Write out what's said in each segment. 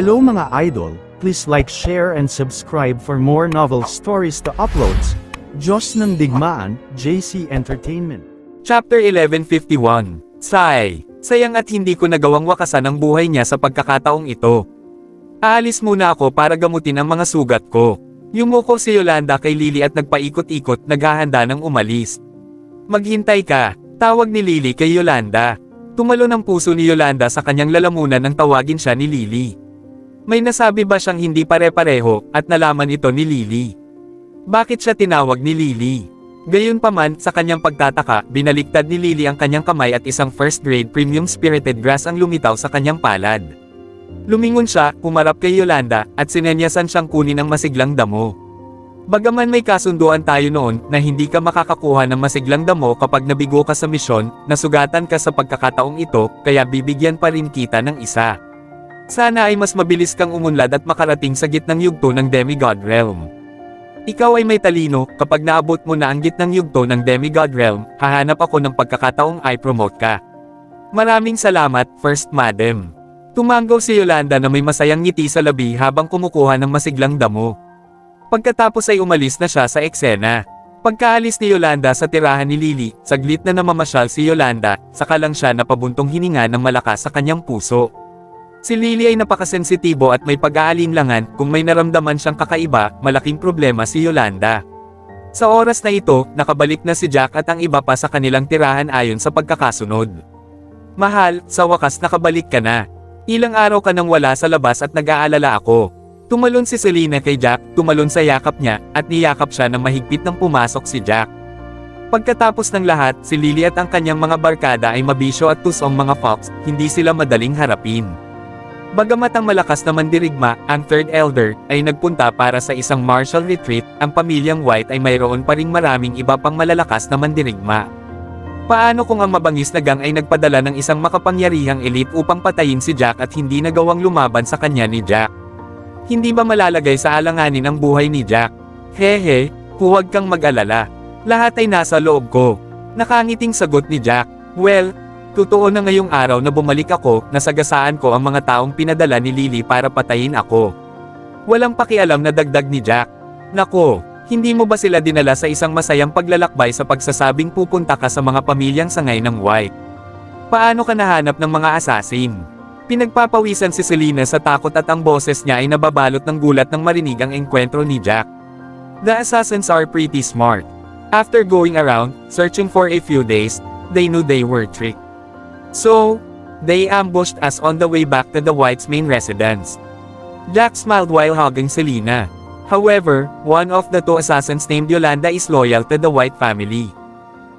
Hello mga idol, please like, share and subscribe for more novel stories to uploads. Diyos ng Digmaan, JC Entertainment. Chapter 1151. Sayang at hindi ko nagawang wakasan ang buhay niya sa pagkakataong ito. Aalis muna ako para gamutin ang mga sugat ko. Yumuko si Yolanda kay Lily at nagpaikot-ikot, naghahanda ng umalis. Maghintay ka, tawag ni Lily kay Yolanda. Tumalo ng puso ni Yolanda sa kanyang lalamunan nang tawagin siya ni Lily. May nasabi ba siyang hindi pare-pareho, at nalaman ito ni Lily? Bakit siya tinawag ni Lily? Gayunpaman, sa kanyang pagtataka, binaliktad ni Lily ang kanyang kamay at isang first-grade premium spirited grass ang lumitaw sa kanyang palad. Lumingon siya, pumarap kay Yolanda, at sinenyasan siyang kunin ang masiglang damo. Bagaman may kasunduan tayo noon, na hindi ka makakakuha ng masiglang damo kapag nabigo ka sa misyon, nasugatan ka sa pagkakataong ito, kaya bibigyan pa rin kita ng isa. Sana ay mas mabilis kang umunlad at makarating sa gitnang yugto ng Demigod Realm. Ikaw ay may talino, kapag naabot mo na ang gitnang yugto ng Demigod Realm, hahanap ako ng pagkakataong i-promote ka. Maraming salamat, First Madam. Tumanggaw si Yolanda na may masayang ngiti sa labi habang kumukuha ng masiglang damo. Pagkatapos ay umalis na siya sa eksena. Pagkaalis ni Yolanda sa tirahan ni Lily, saglit na namamasyal si Yolanda, saka lang siya napabuntong hininga ng malakas sa kanyang puso. Si Lily ay napakasensitibo at may pag-aalinlangan, kung may naramdaman siyang kakaiba, malaking problema si Yolanda. Sa oras na ito, nakabalik na si Jack at ang iba pa sa kanilang tirahan ayon sa pagkakasunod. Mahal, sa wakas nakabalik ka na. Ilang araw ka nang wala sa labas at nag-aalala ako. Tumalon si Selena kay Jack, tumalon sa yakap niya, at niyakap siya nang mahigpit nang pumasok si Jack. Pagkatapos ng lahat, si Lily at ang kanyang mga barkada ay mabisyo at tusong mga fox, hindi sila madaling harapin. Bagamat ang malakas na mandirigma, ang Third Elder, ay nagpunta para sa isang martial retreat, ang pamilyang White ay mayroon pa ring maraming iba pang malalakas na mandirigma. Paano kung ang mabangis na gang ay nagpadala ng isang makapangyarihang elite upang patayin si Jack at hindi nagawang lumaban sa kanya ni Jack? Hindi ba malalagay sa alanganin ang buhay ni Jack? Hehe, huwag kang mag-alala. Lahat ay nasa loob ko. Nakangiting sagot ni Jack. Well, totoo na ngayong araw na bumalik ako, nasagasaan ko ang mga taong pinadala ni Lily para patayin ako. Walang pakialam na dagdag ni Jack. Nako, hindi mo ba sila dinala sa isang masayang paglalakbay sa pagsasabing pupunta ka sa mga pamilyang sangay ng White? Paano ka nahanap ng mga assassin? Pinagpapawisan si Selena sa takot at ang boses niya ay nababalot ng gulat nang marinig ang engkwentro ni Jack. The assassins are pretty smart. After going around, searching for a few days, they knew they were tricked. So, they ambushed us on the way back to the White's main residence. Jack smiled while hugging Selena. However, one of the two assassins named Yolanda is loyal to the White family.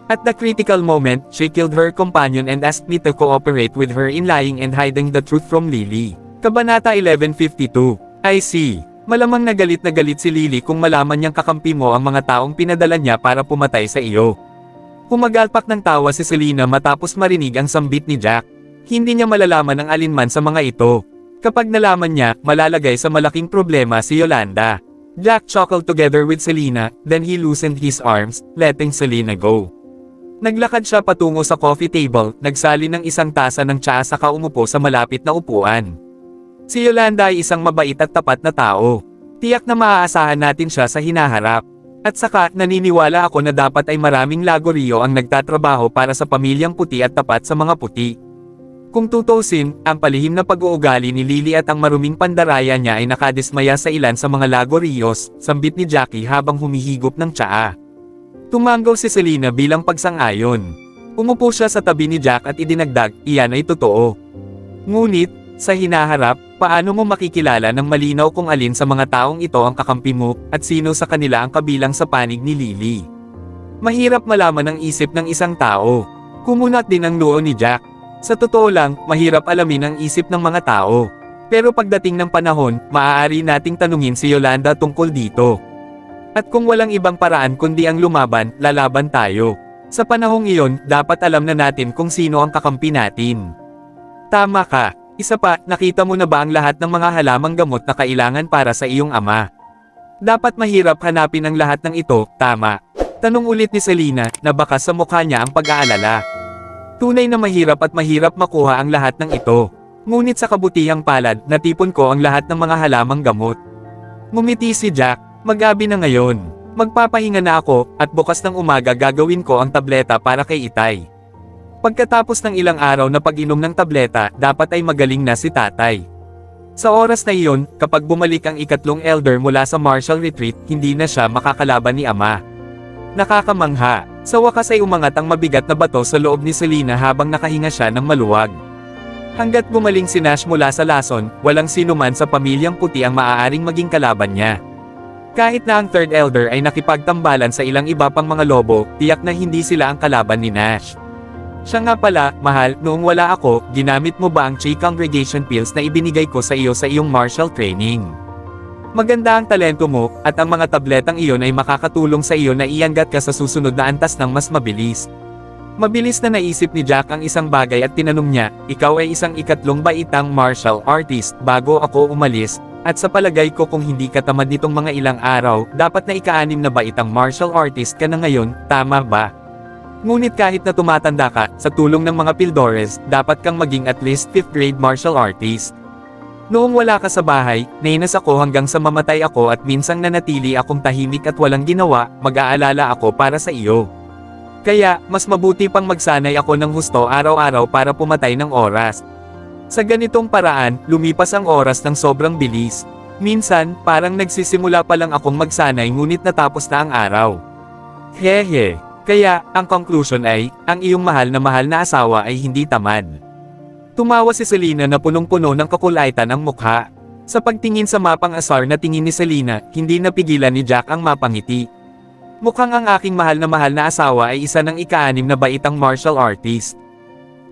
At the critical moment, she killed her companion and asked me to cooperate with her in lying and hiding the truth from Lily. Kabanata 1152. I see. Malamang na galit si Lily kung malaman niyang kakampi mo ang mga taong pinadala niya para pumatay sa iyo. Humagalpak ng tawa si Selena matapos marinig ang sambit ni Jack. Hindi niya malalaman ang alinman sa mga ito. Kapag nalaman niya, malalagay sa malaking problema si Yolanda. Jack chuckled together with Selena, then he loosened his arms, letting Selena go. Naglakad siya patungo sa coffee table, nagsali ng isang tasa ng tsaa saka umupo sa malapit na upuan. Si Yolanda ay isang mabait at tapat na tao. Tiyak na maaasahan natin siya sa hinaharap. At saka, naniniwala ako na dapat ay maraming Lagorio ang nagtatrabaho para sa pamilyang puti at tapat sa mga puti. Kung tutusin, ang palihim na pag-uugali ni Lily at ang maruming pandaraya niya ay nakadismaya sa ilan sa mga Lagorios, sambit ni Jackie habang humihigop ng tsaa. Tumanggaw si Selena bilang pagsang-ayon. Umupo siya sa tabi ni Jack at idinagdag, iyan ay totoo. Ngunit, sa hinaharap, paano mo makikilala ng malinaw kung alin sa mga taong ito ang kakampi mo, at sino sa kanila ang kabilang sa panig ni Lily? Mahirap malaman ang isip ng isang tao. Kumunat din ang noo ni Jack. Sa totoo lang, mahirap alamin ang isip ng mga tao. Pero pagdating ng panahon, maaari nating tanungin si Yolanda tungkol dito. At kung walang ibang paraan kundi ang lumaban, lalaban tayo. Sa panahong iyon, dapat alam na natin kung sino ang kakampi natin. Tama ka. Isa pa, nakita mo na ba ang lahat ng mga halamang gamot na kailangan para sa iyong ama? Dapat mahirap hanapin ang lahat ng ito, tama? Tanong ulit ni Selena, na baka sa mukha niya ang pag-aalala. Tunay na mahirap at mahirap makuha ang lahat ng ito. Ngunit sa kabutihang palad, natipon ko ang lahat ng mga halamang gamot. Ngumiti si Jack, "Mag-gabi na ngayon. Magpapahinga na ako, at bukas ng umaga gagawin ko ang tableta para kay Itay." Pagkatapos ng ilang araw na pag-inom ng tableta, dapat ay magaling na si tatay. Sa oras na iyon, kapag bumalik ang ikatlong elder mula sa martial retreat, hindi na siya makakalaban ni ama. Nakakamangha. Sa wakas ay umangat ang mabigat na bato sa loob ni Selena habang nakahinga siya ng maluwag. Hanggat gumaling si Nash mula sa lason, walang sinuman sa pamilyang puti ang maaaring maging kalaban niya. Kahit na ang third elder ay nakipagtambalan sa ilang iba pang mga lobo, tiyak na hindi sila ang kalaban ni Nash. Siya nga pala, mahal, noong wala ako, ginamit mo ba ang Chi Congregation Pills na ibinigay ko sa iyo sa iyong martial training? Maganda ang talento mo, at ang mga tabletang iyon ay makakatulong sa iyo na ianggat ka sa susunod na antas ng mas mabilis. Mabilis na naisip ni Jack ang isang bagay at tinanong niya, "Ikaw ay isang ikatlong baitang martial artist bago ako umalis, at sa palagay ko kung hindi ka tamad nitong mga ilang araw, dapat na ika-6 na baitang martial artist ka na ngayon, tama ba?" Ngunit kahit na tumatanda ka, sa tulong ng mga Pildores, dapat kang maging at least 5th grade martial artist. Noong wala ka sa bahay, nainas ako hanggang sa mamatay ako at minsang nanatili akong tahimik at walang ginawa, mag-aalala ako para sa iyo. Kaya, mas mabuti pang magsanay ako ng husto araw-araw para pumatay ng oras. Sa ganitong paraan, lumipas ang oras ng sobrang bilis. Minsan, parang nagsisimula pa lang akong magsanay ngunit natapos na ang araw. Hehe. Kaya, ang conclusion ay, ang iyong mahal na asawa ay hindi tamad. Tumawa si Selena na punong-puno ng kakulaitan ang mukha. Sa pagtingin sa mapang asar na tingin ni Selena, hindi napigilan ni Jack ang mapangiti. Mukhang ang aking mahal na asawa ay isa ng ika-6 na baitang martial artist.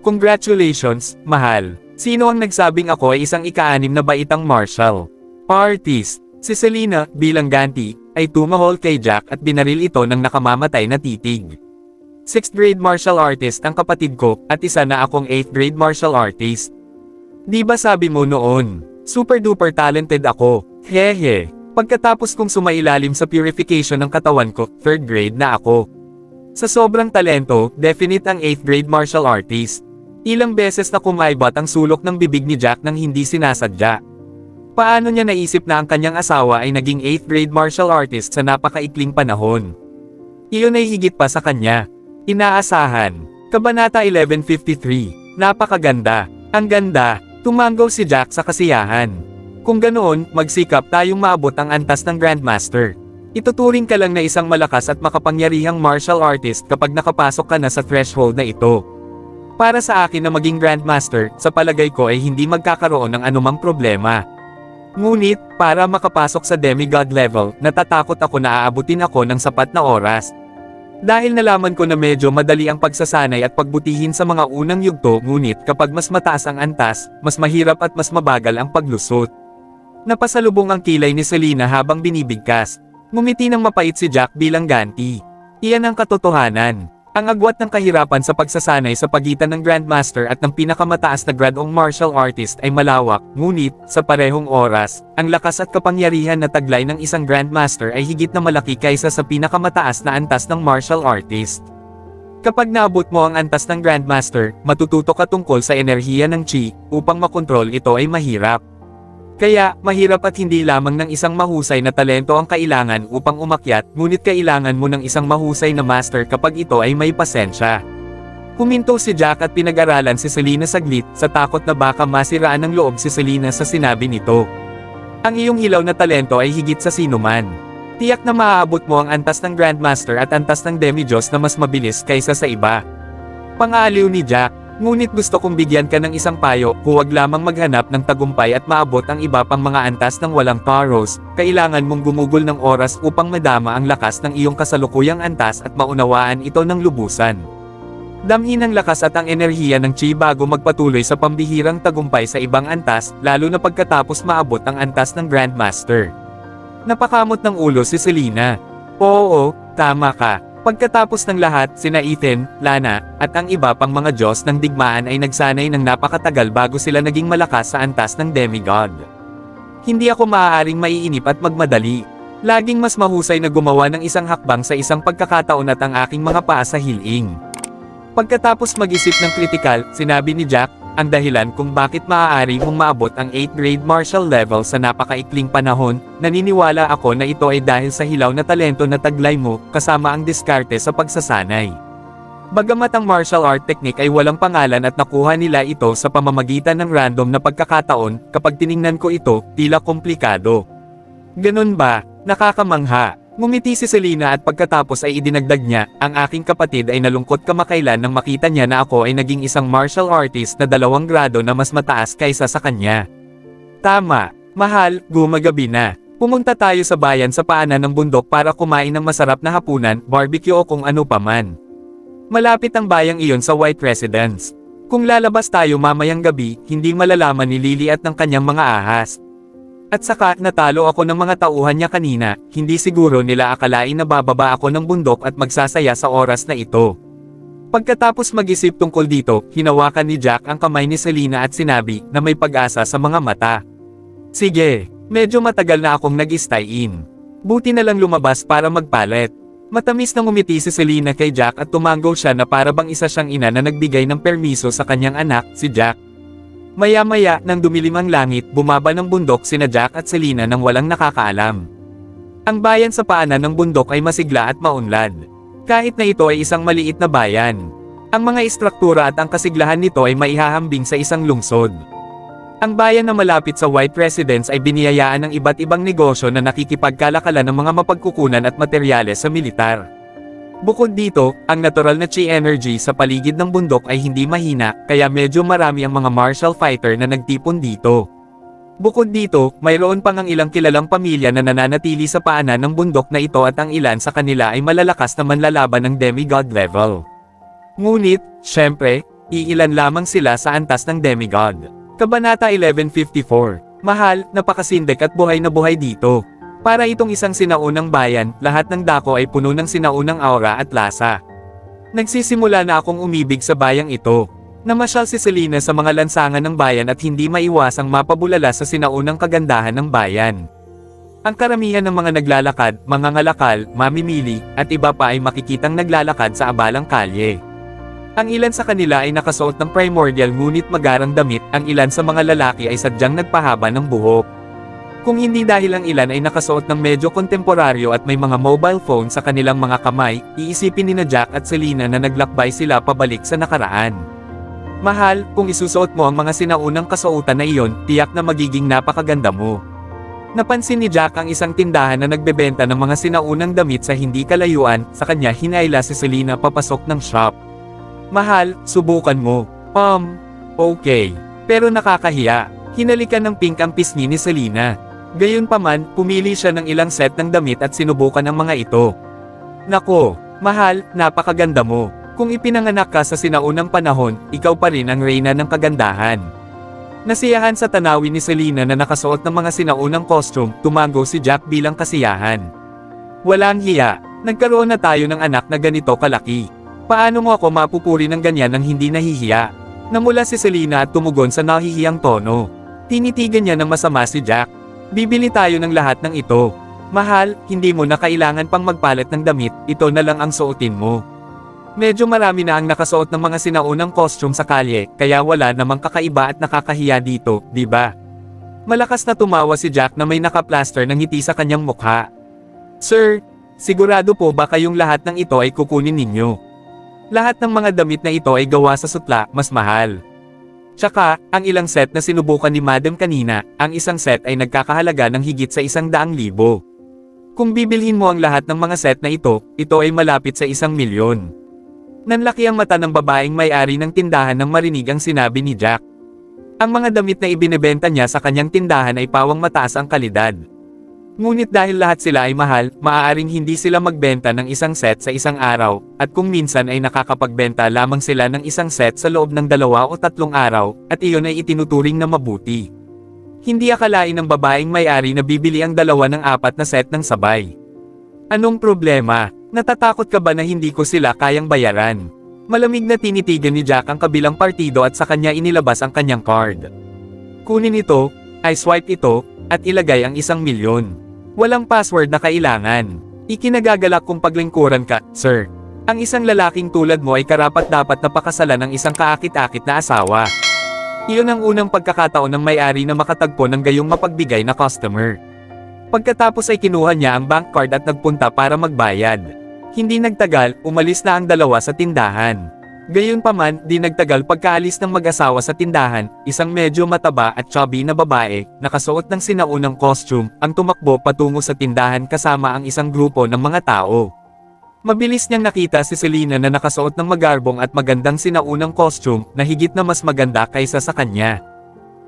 Congratulations, mahal. Sino ang nagsabing ako ay isang ika-6 na baitang martial artist? Si Selena, bilang ganti, ay tumahol kay Jack at binaril ito ng nakamamatay na titig. 6th grade martial artist ang kapatid ko, at isa na akong 8th grade martial artist. Di ba sabi mo noon, super duper talented ako? Hehe. Pagkatapos kong sumailalim sa purification ng katawan ko, 3rd grade na ako. Sa sobrang talento, definite ang 8th grade martial artist. Ilang beses na kumaibat ang sulok ng bibig ni Jack nang hindi sinasadya. Paano niya naisip na ang kanyang asawa ay naging 8th grade martial artist sa napakaikling panahon? Iyon ay higit pa sa kanya. Inaasahan. Kabanata 1153. Napakaganda. Ang ganda. Tumanggaw si Jack sa kasiyahan. Kung ganoon, magsikap tayong maabot ang antas ng Grandmaster. Ituturing ka lang na isang malakas at makapangyarihang martial artist kapag nakapasok ka na sa threshold na ito. Para sa akin na maging Grandmaster, sa palagay ko ay hindi magkakaroon ng anumang problema. Ngunit, para makapasok sa demigod level, natatakot ako na aabutin ako ng sapat na oras. Dahil nalaman ko na medyo madali ang pagsasanay at pagbutihin sa mga unang yugto, ngunit kapag mas mataas ang antas, mas mahirap at mas mabagal ang paglusot. Napasalubong ang kilay ni Selena habang binibigkas. Ngumiti ng mapait si Jack bilang ganti. Iyan ang katotohanan. Ang agwat ng kahirapan sa pagsasanay sa pagitan ng Grandmaster at ng pinakamataas na gradong martial artist ay malawak, ngunit, sa parehong oras, ang lakas at kapangyarihan na taglay ng isang Grandmaster ay higit na malaki kaysa sa pinakamataas na antas ng martial artist. Kapag naabot mo ang antas ng Grandmaster, matututo ka tungkol sa enerhiya ng Chi, upang makontrol ito ay mahirap. Kaya, mahirap at hindi lamang ng isang mahusay na talento ang kailangan upang umakyat, ngunit kailangan mo ng isang mahusay na master kapag ito ay may pasensya. Huminto si Jack at pinag-aralan si Selena saglit, sa takot na baka masiraan ng loob si Selena sa sinabi nito. Ang iyong hilaw na talento ay higit sa sinuman. Tiyak na maaabot mo ang antas ng Grandmaster at antas ng Demi-Diyos na mas mabilis kaysa sa iba. Pang-aaliw ni Jack. Ngunit gusto kong bigyan ka ng isang payo, huwag lamang maghanap ng tagumpay at maabot ang iba pang mga antas ng walang paros, kailangan mong gumugol ng oras upang madama ang lakas ng iyong kasalukuyang antas at maunawaan ito ng lubusan. Damhin ang lakas at ang enerhiya ng Chi bago magpatuloy sa pambihirang tagumpay sa ibang antas, lalo na pagkatapos maabot ang antas ng Grandmaster. Napakamot ng ulo si Selena. Oo, tama ka. Pagkatapos ng lahat, sina Ethan, Lana, at ang iba pang mga Diyos ng digmaan ay nagsanay ng napakatagal bago sila naging malakas sa antas ng demigod. Hindi ako maaaring maiinip at magmadali. Laging mas mahusay na gumawa ng isang hakbang sa isang pagkakataon at ang aking mga paa sa hiling. Pagkatapos mag-isip ng kritikal, sinabi ni Jack, ang dahilan kung bakit maaari mong maabot ang 8th grade martial level sa napakaikling panahon, naniniwala ako na ito ay dahil sa hilaw na talento na taglay mo, kasama ang diskarte sa pagsasanay. Bagamat ang martial art technique ay walang pangalan at nakuha nila ito sa pamamagitan ng random na pagkakataon, kapag tiningnan ko ito, tila komplikado. Ganun ba? Nakakamangha. Ngumiti si Selena at pagkatapos ay idinagdag niya, ang aking kapatid ay nalungkot kamakailan nang makita niya na ako ay naging isang martial artist na 2 grado na mas mataas kaysa sa kanya. Tama, mahal, gumagabi na. Pumunta tayo sa bayan sa paanan ng bundok para kumain ng masarap na hapunan, barbecue o kung ano paman. Malapit ang bayang iyon sa White Residence. Kung lalabas tayo mamayang gabi, hindi malalaman ni Lily at ng kanyang mga ahas. At saka, natalo ako ng mga tauhan niya kanina, hindi siguro nila akalain na bababa ako ng bundok at magsasaya sa oras na ito. Pagkatapos mag-isip tungkol dito, hinawakan ni Jack ang kamay ni Selena at sinabi, na may pag-asa sa mga mata. Sige, medyo matagal na akong nag-stay in. Buti na lang lumabas para magpalit. Matamis na ngumiti si Selena kay Jack at tumango siya na para bang isa siyang ina na nagbigay ng permiso sa kanyang anak, si Jack. Maya-maya, nang dumilim ang langit, bumaba ng bundok sina Jack at Selena nang walang nakakaalam. Ang bayan sa paanan ng bundok ay masigla at maunlad. Kahit na ito ay isang maliit na bayan. Ang mga istruktura at ang kasiglahan nito ay maihahambing sa isang lungsod. Ang bayan na malapit sa White Residence ay biniyayaan ng iba't ibang negosyo na nakikipagkalakalan ng mga mapagkukunan at materyales sa militar. Bukod dito, ang natural na chi energy sa paligid ng bundok ay hindi mahina, kaya medyo marami ang mga martial fighter na nagtipon dito. Bukod dito, mayroon pang ang ilang kilalang pamilya na nananatili sa paanan ng bundok na ito at ang ilan sa kanila ay malalakas na manlalaban ng demigod level. Ngunit, syempre, iilan lamang sila sa antas ng demigod. Kabanata 1154. Mahal, napakasindek at buhay na buhay dito. Para itong isang sinaunang bayan, lahat ng dako ay puno ng sinaunang aura at lasa. Nagsisimula na akong umibig sa bayang ito. Namasyal si Selena sa mga lansangan ng bayan at hindi maiwasang mapabulala sa sinaunang kagandahan ng bayan. Ang karamihan ng mga naglalakad, mga ngalakal, mamimili, at iba pa ay makikitang naglalakad sa abalang kalye. Ang ilan sa kanila ay nakasuot ng primordial ngunit magarang damit, ang ilan sa mga lalaki ay sadyang nagpahaba ng buhok. Kung hindi dahil ang ilan ay nakasuot ng medyo kontemporaryo at may mga mobile phone sa kanilang mga kamay, iisipin ni Jack at Selena na naglakbay sila pabalik sa nakaraan. Mahal, kung isusuot mo ang mga sinaunang kasuotan na iyon, tiyak na magiging napakaganda mo. Napansin ni Jack ang isang tindahan na nagbebenta ng mga sinaunang damit sa hindi kalayuan, sa kanya hinayla si Selena papasok ng shop. Mahal, subukan mo. Okay. Pero nakakahiya. Hinalikan ng pink ang pisngi ni Selena. Gayunpaman, pumili siya ng ilang set ng damit at sinubukan ang mga ito. Nako, mahal, napakaganda mo. Kung ipinanganak ka sa sinaunang panahon, ikaw pa rin ang reyna ng kagandahan. Nasiyahan sa tanawin ni Selena na nakasuot ng mga sinaunang costume, tumango si Jack bilang kasiyahan. Walang hiya, nagkaroon na tayo ng anak na ganito kalaki. Paano mo ako mapupuri ng ganyan nang hindi nahihiya? Namula si Selena at tumugon sa nahihiyang tono. Tinitigan niya ng masama si Jack. Bibili tayo ng lahat ng ito. Mahal, hindi mo na kailangan pang magpalit ng damit, ito na lang ang suotin mo. Medyo marami na ang nakasuot ng mga sinaunang costume sa kalye, kaya wala namang kakaiba at nakakahiya dito, di ba? Malakas na tumawa si Jack na may nakaplaster ng ngiti sa kanyang mukha. Sir, sigurado po ba kayong lahat ng ito ay kukunin ninyo? Lahat ng mga damit na ito ay gawa sa sutla, mas mahal. Tsaka, ang ilang set na sinubukan ni Madam kanina, ang isang set ay nagkakahalaga ng higit sa 100,000. Kung bibilhin mo ang lahat ng mga set na ito ay malapit sa 1,000,000. Nanlaki ang mata ng babaeng may-ari ng tindahan nang marinig ang sinabi ni Jack. Ang mga damit na ibinebenta niya sa kanyang tindahan ay pawang mataas ang kalidad. Ngunit dahil lahat sila ay mahal, maaaring hindi sila magbenta ng isang set sa isang araw, at kung minsan ay nakakapagbenta lamang sila ng isang set sa loob ng 2 o 3 araw, at iyon ay itinuturing na mabuti. Hindi akalain ng babaeng may-ari na bibili ang 2 ng 4 na set ng sabay. Anong problema? Natatakot ka ba na hindi ko sila kayang bayaran? Malamig na tinitigan ni Jack ang kabilang partido at sa kanya inilabas ang kanyang card. Kunin ito, ay swipe ito, at ilagay ang 1,000,000. Walang password na kailangan. Ikinagagalak kung paglingkuran ka, sir. Ang isang lalaking tulad mo ay karapat-dapat na pakasalan ng isang kaakit-akit na asawa. Iyon ang unang pagkakataon ng may-ari na makatagpo ng gayong mapagbigay na customer. Pagkatapos ay kinuha niya ang bank card at nagpunta para magbayad. Hindi nagtagal, umalis na ang dalawa sa tindahan. Gayunpaman, di nagtagal pagkaalis ng mag-asawa sa tindahan, isang medyo mataba at chubby na babae, nakasuot ng sinaunang costume, ang tumakbo patungo sa tindahan kasama ang isang grupo ng mga tao. Mabilis niyang nakita si Selena na nakasuot ng magarbong at magandang sinaunang costume na higit na mas maganda kaysa sa kanya.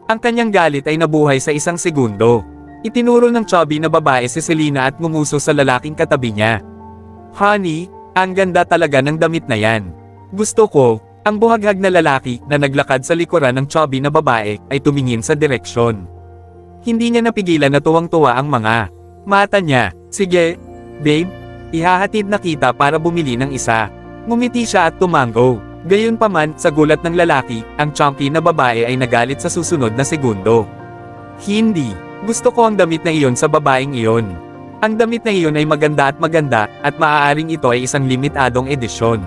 Ang kanyang galit ay nabuhay sa isang segundo. Itinuro ng chubby na babae si Selena at ngumuso sa lalaking katabi niya. "Honey, ang ganda talaga ng damit na yan. Gusto ko." Ang buhaghag na lalaki na naglakad sa likuran ng chubby na babae ay tumingin sa direksyon. Hindi niya napigilan na tuwang-tuwa ang mga mata niya. "Sige, babe. Ihahatid na kita para bumili ng isa." Ngumiti siya at tumango. Gayunpaman, sa gulat ng lalaki, ang chunky na babae ay nagalit sa susunod na segundo. "Hindi. Gusto ko ang damit na iyon sa babaeng iyon. Ang damit na iyon ay maganda at maaaring ito ay isang limitadong edisyon.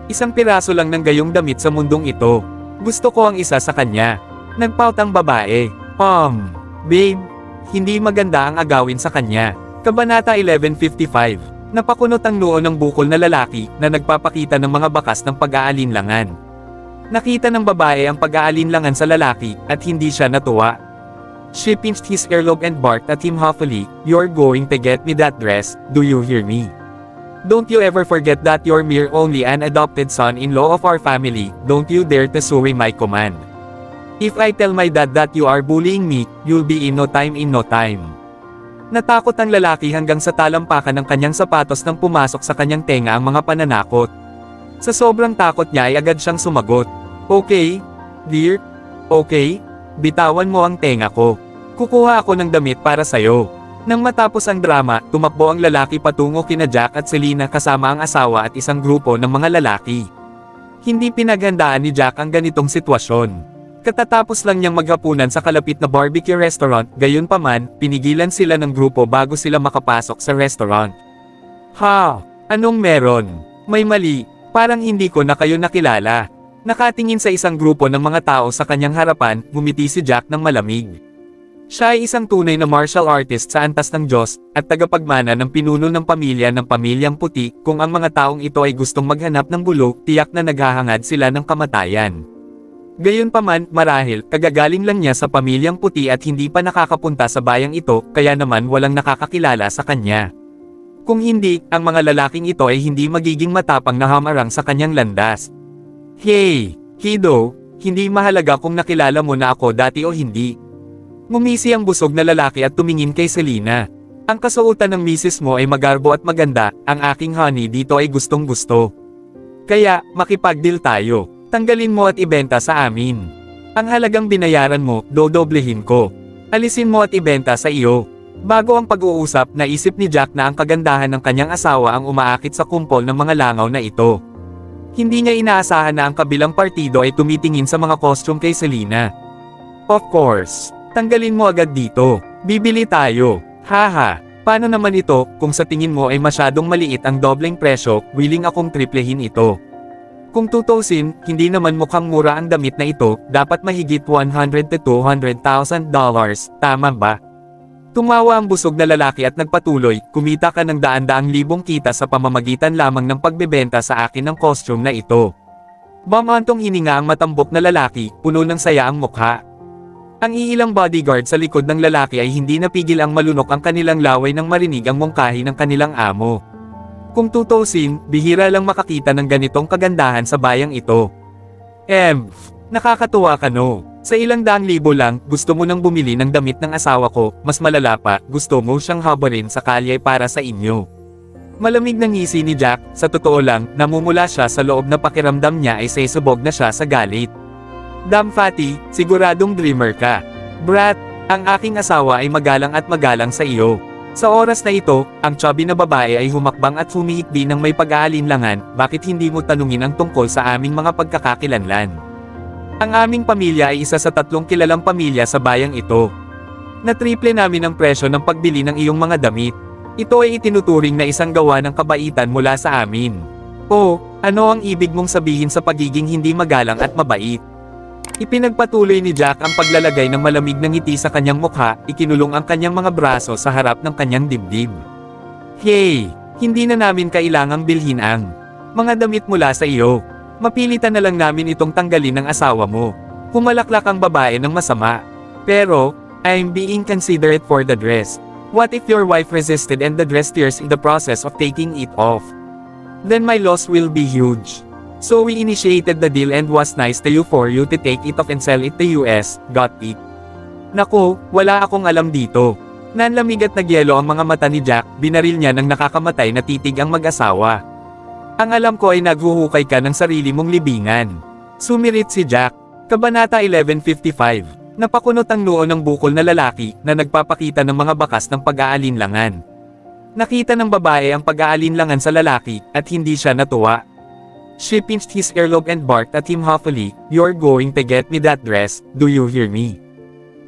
Isang piraso lang ng gayong damit sa mundong ito. Gusto ko ang isa sa kanya." Nagpout ang babae. Babe, hindi maganda ang agawin sa kanya." Kabanata 1155. Napakunot ang noo ng bukol na lalaki na nagpapakita ng mga bakas ng pag-aalinlangan. Nakita ng babae ang pag-aalinlangan sa lalaki at hindi siya natuwa. She pinched his earlobe and barked at him huffily, "You're going to get me that dress, do you hear me? Don't you ever forget that you're mere only an adopted son-in-law of our family, don't you dare to sway my command. If I tell my dad that you are bullying me, you'll be in no time." Natakot ang lalaki hanggang sa talampakan ng kanyang sapatos nang pumasok sa kanyang tenga ang mga pananakot. Sa sobrang takot niya ay agad siyang sumagot. "Okay, dear. Okay, bitawan mo ang tenga ko. Kukuha ako ng damit para sayo." Nang matapos ang drama, tumakbo ang lalaki patungo kina Jack at Selena kasama ang asawa at isang grupo ng mga lalaki. Hindi pinaghandaan ni Jack ang ganitong sitwasyon. Katatapos lang niyang maghapunan sa kalapit na barbecue restaurant, gayunpaman, pinigilan sila ng grupo bago sila makapasok sa restaurant. "Ha? Anong meron? May mali, parang hindi ko na kayo nakilala." Nakatingin sa isang grupo ng mga tao sa kanyang harapan, ngumiti si Jack ng malamig. Siya ay isang tunay na martial artist sa antas ng Diyos, at tagapagmana ng pinuno ng pamilyang puti. Kung ang mga taong ito ay gustong maghanap ng gulo, tiyak na naghahangad sila ng kamatayan. Gayunpaman, marahil, kagagaling lang niya sa pamilyang puti at hindi pa nakakapunta sa bayang ito, kaya naman walang nakakakilala sa kanya. Kung hindi, ang mga lalaking ito ay hindi magiging matapang na hamarang sa kanyang landas. "Hey, kiddo, hindi mahalaga kung nakilala mo na ako dati o hindi." Ngumisi ang busog na lalaki at tumingin kay Selena. "Ang kasuotan ng misis mo ay magarbo at maganda, ang aking honey dito ay gustong-gusto. Kaya, makipag-deal tayo. Tanggalin mo at ibenta sa amin. Ang halagang binayaran mo, dodoblehin ko. Alisin mo at ibenta sa iyo." Bago ang pag-uusap, naisip ni Jack na ang kagandahan ng kanyang asawa ang umaakit sa kumpol ng mga langaw na ito. Hindi niya inaasahan na ang kabilang partido ay tumitingin sa mga costume kay Selena. "Of course. Tanggalin mo agad dito. Bibili tayo. Haha. Paano naman ito, kung sa tingin mo ay masyadong maliit ang dobleng presyo, willing akong triplehin ito. Kung tutusin, hindi naman mukhang mura ang damit na ito, dapat mahigit $100 to $200,000, tama ba?" Tumawa ang busog na lalaki at nagpatuloy, "Kumita ka ng daan-daang libong kita sa pamamagitan lamang ng pagbebenta sa akin ng costume na ito." Bamantong hininga ang matambok na lalaki, puno ng saya ang mukha. Ang iilang bodyguard sa likod ng lalaki ay hindi napigil ang malunok ang kanilang laway nang marinig ang mungkahi ng kanilang amo. Kung tutusin, bihira lang makakita ng ganitong kagandahan sa bayang ito. Nakakatuwa ka no? Sa ilang daang libo lang, gusto mo nang bumili ng damit ng asawa ko, mas malala pa, gusto mo siyang habarin sa kalye para sa inyo. Malamig na ngisi ni Jack, sa totoo lang, namumula siya sa loob na pakiramdam niya ay sesubog na siya sa galit. "Damn Fatty, siguradong dreamer ka. Brat, ang aking asawa ay magalang sa iyo." Sa oras na ito, ang chubby na babae ay humakbang at humihikbi ng may pag-aalinlangan, "Bakit hindi mo tanungin ang tungkol sa aming mga pagkakakilanlan? Ang aming pamilya ay isa sa 3 kilalang pamilya sa bayang ito. Natriple namin ang presyo ng pagbili ng iyong mga damit. Ito ay itinuturing na isang gawa ng kabaitan mula sa amin. Oh, ano ang ibig mong sabihin sa pagiging hindi magalang at mabait? Ipinagpatuloy ni Jack ang paglalagay ng malamig na ngiti sa kanyang mukha, ikinulong ang kanyang mga braso sa harap ng kanyang dibdib. Hey! Hindi na namin kailangang bilhin ang mga damit mula sa iyo. Mapilitan na lang namin itong tanggalin ng asawa mo. Humalaklak ang babae ng masama. Pero, I'm being considerate for the dress. What if your wife resisted and the dress tears in the process of taking it off? Then my loss will be huge. So we initiated the deal and was nice to you for you to take it off and sell it to US, got it? Naku, wala akong alam dito. Nanlamig at nagyelo ang mga mata ni Jack, binaril niya ng nakakamatay na titig ang mag-asawa. Ang alam ko ay naghuhukay ka ng sarili mong libingan. Sumirit si Jack. Kabanata 1155. Napakunot ang noo ng bukol na lalaki na nagpapakita ng mga bakas ng pag-aalinlangan. Nakita ng babae ang pag-aalinlangan sa lalaki at hindi siya natuwa. She pinched his earlobe and barked at him huffily, "You're going to get me that dress, do you hear me?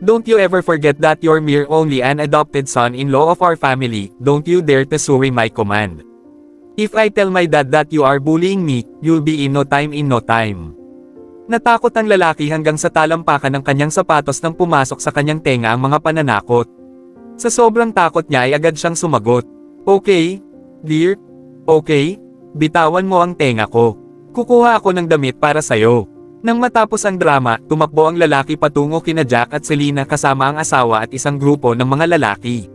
Don't you ever forget that you're mere only an adopted son-in-law of our family, don't you dare to sway my command. If I tell my dad that you are bullying me, you'll be in no time in no time." Natakot ang lalaki hanggang sa talampakan ng kanyang sapatos nang pumasok sa kanyang tenga ang mga pananakot. Sa sobrang takot niya ay agad siyang sumagot. "Okay, dear. Okay. Bitawan mo ang tenga ko. Kukuha ako ng damit para sayo." Nang matapos ang drama, tumakbo ang lalaki patungo kina Jack at Selena kasama ang asawa at isang grupo ng mga lalaki.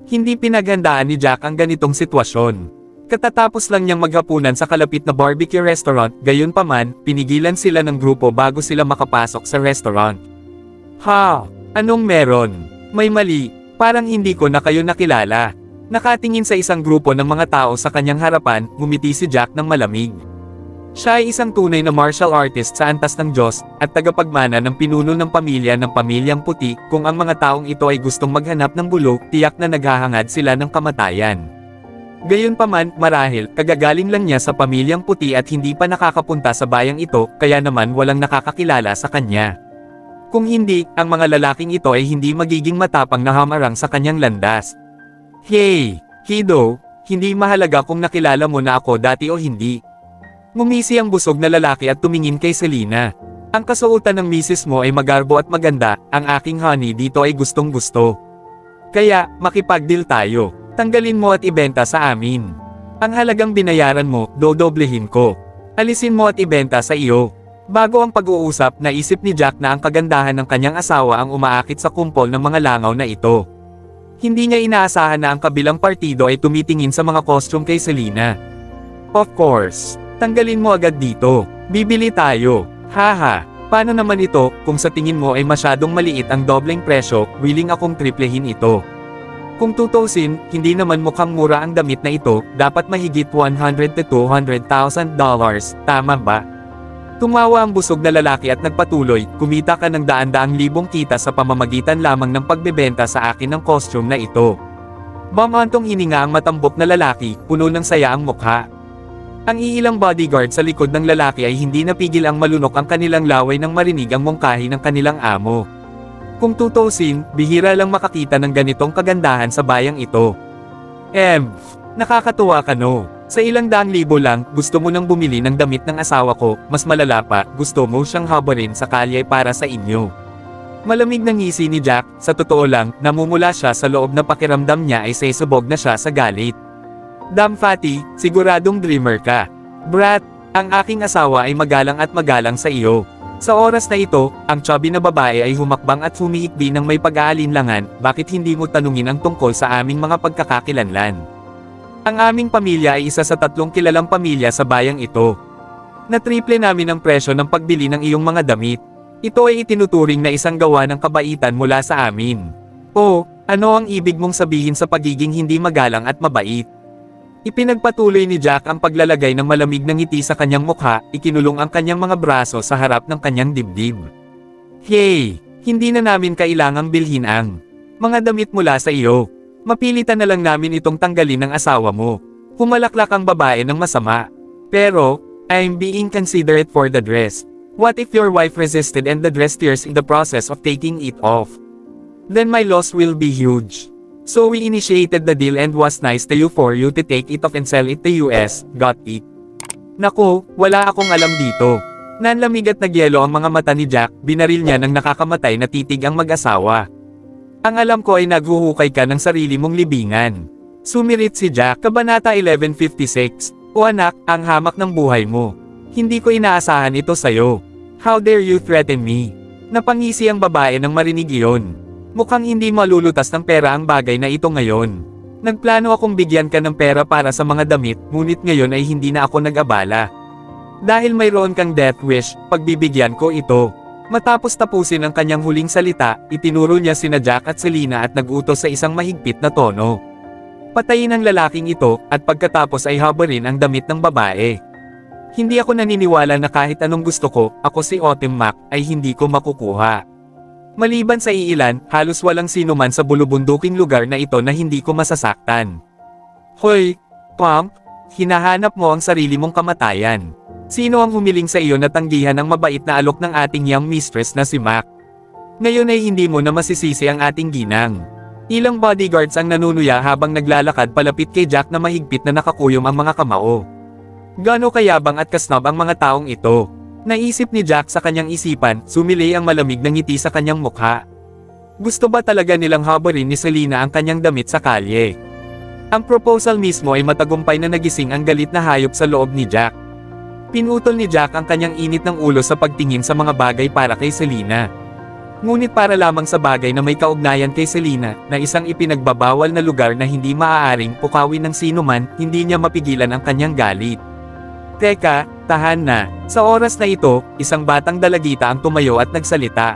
Hindi pinaghandaan ni Jack ang ganitong sitwasyon. Katatapos lang niyang maghapunan sa kalapit na barbecue restaurant, gayunpaman, pinigilan sila ng grupo bago sila makapasok sa restaurant. "Ha? Anong meron? May mali, parang hindi ko na kayo nakilala." Nakatingin sa isang grupo ng mga tao sa kanyang harapan, ngumiti si Jack ng malamig. Siya ay isang tunay na martial artist sa antas ng Diyos, at tagapagmana ng pinuno ng pamilyang puti. Kung ang mga taong ito ay gustong maghanap ng bulok, tiyak na naghahangad sila ng kamatayan. Gayunpaman, marahil, kagagaling lang niya sa pamilyang puti at hindi pa nakakapunta sa bayang ito, kaya naman walang nakakakilala sa kanya. Kung hindi, ang mga lalaking ito ay hindi magiging matapang na hamarang sa kanyang landas. "Hey, kiddo, hindi mahalaga kung nakilala mo na ako dati o hindi." Ngumisi ang busog na lalaki at tumingin kay Selena. "Ang kasuotan ng misis mo ay magarbo at maganda, ang aking honey dito ay gustong gusto. Kaya, makipag-deal tayo. Tanggalin mo at ibenta sa amin. Ang halagang binayaran mo, dodoblehin ko. Alisin mo at ibenta sa iyo." Bago ang pag-uusap, naisip ni Jack na ang kagandahan ng kanyang asawa ang umaakit sa kumpol ng mga langaw na ito. Hindi niya inaasahan na ang kabilang partido ay tumitingin sa mga costume kay Selena. "Of course. Tanggalin mo agad dito. Bibili tayo. Haha. Paano naman ito, kung sa tingin mo ay masyadong maliit ang dobleng presyo, willing akong triplehin ito. Kung tutusin, hindi naman mukhang mura ang damit na ito, dapat mahigit $100,000 to $200,000, tama ba?" Tumawa ang busog na lalaki at nagpatuloy, "Kumita ka ng daan-daang libong kita sa pamamagitan lamang ng pagbebenta sa akin ng costume na ito." Bamantong hininga ang matambok na lalaki, puno ng saya ang mukha. Ang iilang bodyguard sa likod ng lalaki ay hindi napigil ang malunok ang kanilang laway nang marinig ang mungkahi ng kanilang amo. Kung tutusin, bihira lang makakita ng ganitong kagandahan sa bayang ito. Nakakatuwa ka no? Sa ilang daang libo lang, gusto mo nang bumili ng damit ng asawa ko, mas malala pa, gusto mo siyang habarin sa kalye para sa inyo. Malamig na ngisi ni Jack, sa totoo lang, namumula siya sa loob na pakiramdam niya ay sesubog na siya sa galit. "Damn Fatty, siguradong dreamer ka. Brat, ang aking asawa ay magalang at magalang sa iyo." Sa oras na ito, ang chubby na babae ay humakbang at humihikbi ng may pag-aalinlangan, "Bakit hindi mo tanungin ang tungkol sa aming mga pagkakakilanlan? Ang aming pamilya ay isa sa 3 kilalang pamilya sa bayang ito. Natriple namin ang presyo ng pagbili ng iyong mga damit. Ito ay itinuturing na isang gawa ng kabaitan mula sa amin. O, ano ang ibig mong sabihin sa pagiging hindi magalang at mabait?" Ipinagpatuloy ni Jack ang paglalagay ng malamig na ngiti sa kanyang mukha, ikinulong ang kanyang mga braso sa harap ng kanyang dibdib. "Hey, hindi na namin kailangang bilhin ang mga damit mula sa iyo. Mapilitan na lang namin itong tanggalin ng asawa mo." Humalaklak ang babae ng masama. "Pero, I'm being considerate for the dress. What if your wife resisted and the dress tears in the process of taking it off? Then my loss will be huge. So we initiated the deal and was nice to you for you to take it off and sell it to US, got it?" Naku, wala akong alam dito. Nanlamig at nagyelo ang mga mata ni Jack, binaril niya ng nakakamatay na titig ang mag-asawa. Ang alam ko ay naghuhukay ka ng sarili mong libingan. Sumirit si Jack, Kabanata 1156. O anak, ang hamak ng buhay mo. Hindi ko inaasahan ito sa'yo. How dare you threaten me? Napangisi ang babae nang marinig iyon. Mukhang hindi malulutas ng pera ang bagay na ito ngayon. Nagplano akong bigyan ka ng pera para sa mga damit, ngunit ngayon ay hindi na ako nag-abala. Dahil mayroon kang death wish, pagbibigyan ko ito. Matapos tapusin ang kanyang huling salita, itinuro niya sina Jack at Selena at nag-utos sa isang mahigpit na tono. Patayin ang lalaking ito, at pagkatapos ay habarin ang damit ng babae. Hindi ako naniniwala na kahit anong gusto ko, ako si Autumn Mac, ay hindi ko makukuha. Maliban sa iilan, halos walang sino man sa bulubunduking lugar na ito na hindi ko masasaktan. Hoy, punk, hinahanap mo ang sarili mong kamatayan. Sino ang humiling sa iyo na tanggihan ang mabait na alok ng ating young mistress na si Mac? Ngayon ay hindi mo na masisisi ang ating ginang. Ilang bodyguards ang nanunuya habang naglalakad palapit kay Jack na mahigpit na nakakuyom ang mga kamao. Gaano kayabang at kasnob ang mga taong ito? Naisip ni Jack sa kanyang isipan, sumili ang malamig na ngiti sa kanyang mukha. Gusto ba talaga nilang habarin ni Selena ang kanyang damit sa kalye? Ang proposal mismo ay matagumpay na nagising ang galit na hayop sa loob ni Jack. Pinutol ni Jack ang kanyang init ng ulo sa pagtingin sa mga bagay para kay Selena. Ngunit para lamang sa bagay na may kaugnayan kay Selena, na isang ipinagbabawal na lugar na hindi maaaring pukawin ng sino man, hindi niya mapigilan ang kanyang galit. Teka, tahan na. Sa oras na ito, isang batang dalagita ang tumayo at nagsalita.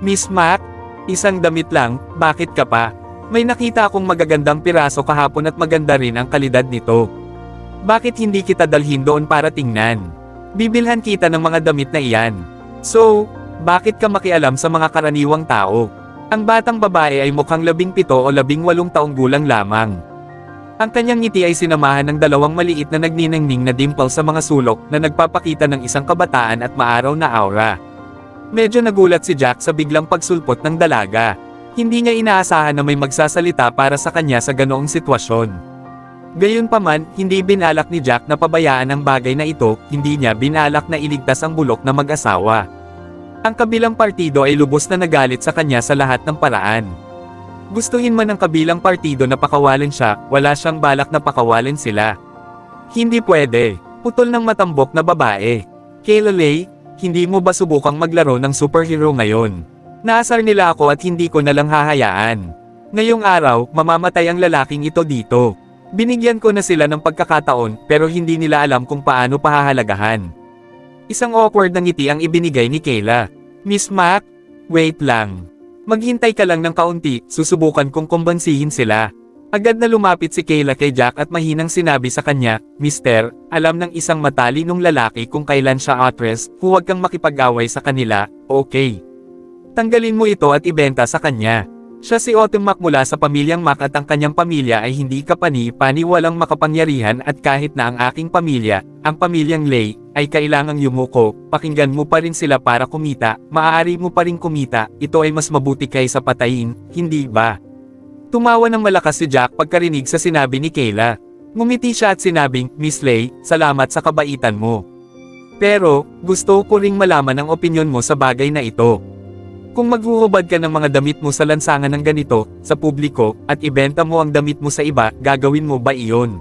Miss Mac? Isang damit lang, bakit ka pa? May nakita akong magagandang piraso kahapon at maganda rin ang kalidad nito. Bakit hindi kita dalhin doon para tingnan? Bibilhan kita ng mga damit na iyan. So, bakit ka makialam sa mga karaniwang tao? Ang batang babae ay mukhang 17 o 18 taong gulang lamang. Ang kanyang ngiti ay sinamahan ng dalawang maliit na nagniningning na dimple sa mga sulok na nagpapakita ng isang kabataan at maaraw na aura. Medyo nagulat si Jack sa biglang pagsulpot ng dalaga. Hindi niya inaasahan na may magsasalita para sa kanya sa ganoong sitwasyon. Gayunpaman, hindi binalak ni Jack na pabayaan ang bagay na ito, hindi niya binalak na iligtas ang bulok na mag-asawa. Ang kabilang partido ay lubos na nagalit sa kanya sa lahat ng paraan. Gustuhin man ng kabilang partido na pakawalan siya, wala siyang balak na pakawalan sila. Hindi pwede. Putol ng matambok na babae. Kayla Leigh, hindi mo ba subukang maglaro ng superhero ngayon? Naasar nila ako at hindi ko nalang hahayaan. Ngayong araw, mamamatay ang lalaking ito dito. Binigyan ko na sila ng pagkakataon, pero hindi nila alam kung paano pahahalagahan. Isang awkward na ngiti ang ibinigay ni Kayla. Miss Mac? Wait lang. Maghintay ka lang ng kaunti, susubukan kong kumbansihin sila. Agad na lumapit si Kayla kay Jack at mahinang sinabi sa kanya, Mister, alam ng isang matalinong lalaki kung kailan siya actress, huwag kang makipag-away sa kanila, okay? Tanggalin mo ito at ibenta sa kanya. Siya si Autumn Mac mula sa pamilyang Mac at ang kanyang pamilya ay hindi kapani-pani walang makapangyarihan at kahit na ang aking pamilya, ang pamilyang Leigh, ay kailangang yumuko, pakinggan mo pa rin sila para kumita, maaari mo pa rin kumita, ito ay mas mabuti kaysa patayin, hindi ba? Tumawa ng malakas si Jack pagkarinig sa sinabi ni Kayla. Ngumiti siya at sinabing, Miss Leigh, salamat sa kabaitan mo. Pero, gusto ko ring malaman ang opinyon mo sa bagay na ito. Kung maghuhubad ka ng mga damit mo sa lansangan ng ganito, sa publiko, at ibenta mo ang damit mo sa iba, gagawin mo ba iyon?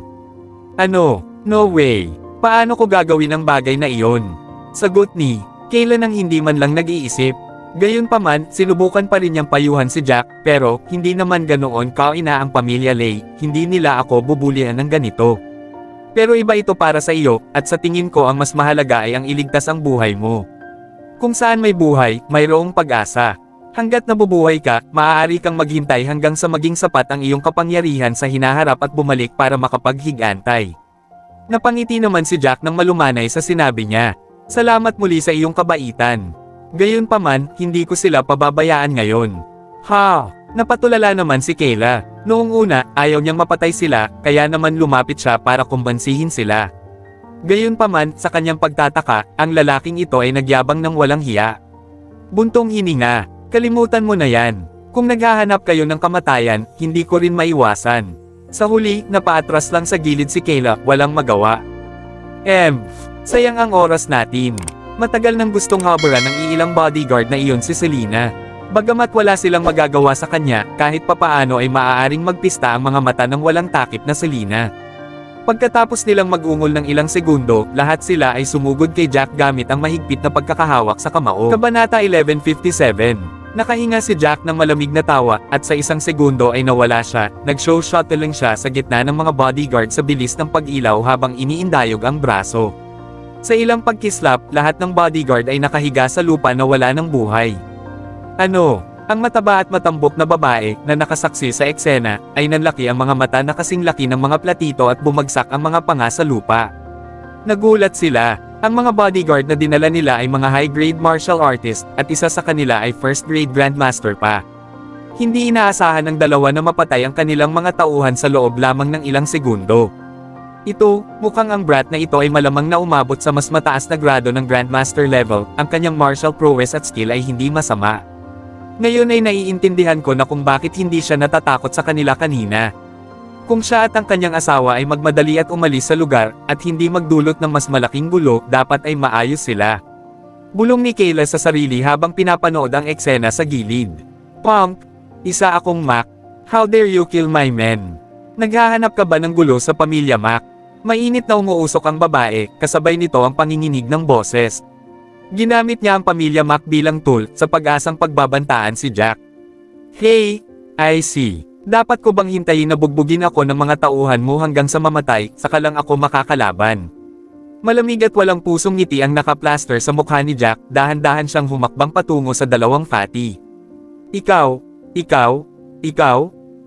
Ano? No way. Paano ko gagawin ang bagay na iyon? Sagot ni Kayla nang hindi man lang nag-iisip. Gayunpaman, sinubukan pa rin niyang payuhan si Jack, pero, hindi naman ganoon kaina ang pamilya Leigh, hindi nila ako bubulyahan ng ganito. Pero iba ito para sa iyo, at sa tingin ko ang mas mahalaga ay ang iligtas ang buhay mo. Kung saan may buhay, mayroong pag-asa. Hanggat nabubuhay ka, maaari kang maghintay hanggang sa maging sapat ang iyong kapangyarihan sa hinaharap at bumalik para makapaghigantay. Napangiti naman si Jack nang malumanay sa sinabi niya. Salamat muli sa iyong kabaitan. Gayunpaman, hindi ko sila pababayaan ngayon. Ha! Napatulala naman si Kayla. Noong una, ayaw niyang mapatay sila, kaya naman lumapit siya para kumbansihin sila. Gayunpaman, sa kanyang pagtataka, ang lalaking ito ay nagyabang ng walang hiya. Buntong hininga, kalimutan mo na yan. Kung naghahanap kayo ng kamatayan, hindi ko rin maiwasan. Sa huli, napaatras lang sa gilid si Kayla, walang magawa. Sayang ang oras natin. Matagal nang gustong habaran ng iilang bodyguard na iyon si Selena. Bagamat wala silang magagawa sa kanya, kahit papaano ay maaaring magpista ang mga mata ng walang takip na Selena. Pagkatapos nilang mag-ungol ng ilang segundo, lahat sila ay sumugod kay Jack gamit ang mahigpit na pagkakahawak sa kamao. Kabanata 1157. Nakahinga si Jack ng malamig na tawa, at sa isang segundo ay nawala siya. Nag-show shuttling siya sa gitna ng mga bodyguard sa bilis ng pag-ilaw habang iniindayog ang braso. Sa ilang pagkislap, lahat ng bodyguard ay nakahiga sa lupa na wala ng buhay. Ano? Ang mataba at matambok na babae, na nakasaksi sa eksena, ay nanlaki ang mga mata na kasing laki ng mga platito at bumagsak ang mga panga sa lupa. Nagulat sila. Ang mga bodyguard na dinala nila ay mga high-grade martial artist, at isa sa kanila ay first-grade grandmaster pa. Hindi inaasahan ng dalawa na mapatay ang kanilang mga tauhan sa loob lamang ng ilang segundo. Ito, mukhang ang brat na ito ay malamang na umabot sa mas mataas na grado ng grandmaster level, ang kanyang martial prowess at skill ay hindi masama. Ngayon ay naiintindihan ko na kung bakit hindi siya natatakot sa kanila kanina. Kung siya at ang kanyang asawa ay magmadali at umalis sa lugar, at hindi magdulot ng mas malaking gulo, dapat ay maayos sila. Bulong ni Kayla sa sarili habang pinapanood ang eksena sa gilid. Punk! Isa akong Mac. How dare you kill my men? Naghahanap ka ba ng gulo sa pamilya Mac? Mainit na umuusok ang babae, kasabay nito ang panginginig ng boses. Ginamit niya ang pamilya Mac bilang tool sa pag-asang pagbabantaan si Jack. Hey, I see. Dapat ko bang hintayin na bugbugin ako ng mga tauhan mo hanggang sa mamatay, saka lang ako makakalaban? Malamig at walang pusong ngiti ang nakaplaster sa mukha ni Jack, dahan-dahan siyang humakbang patungo sa dalawang fatty. Ikaw,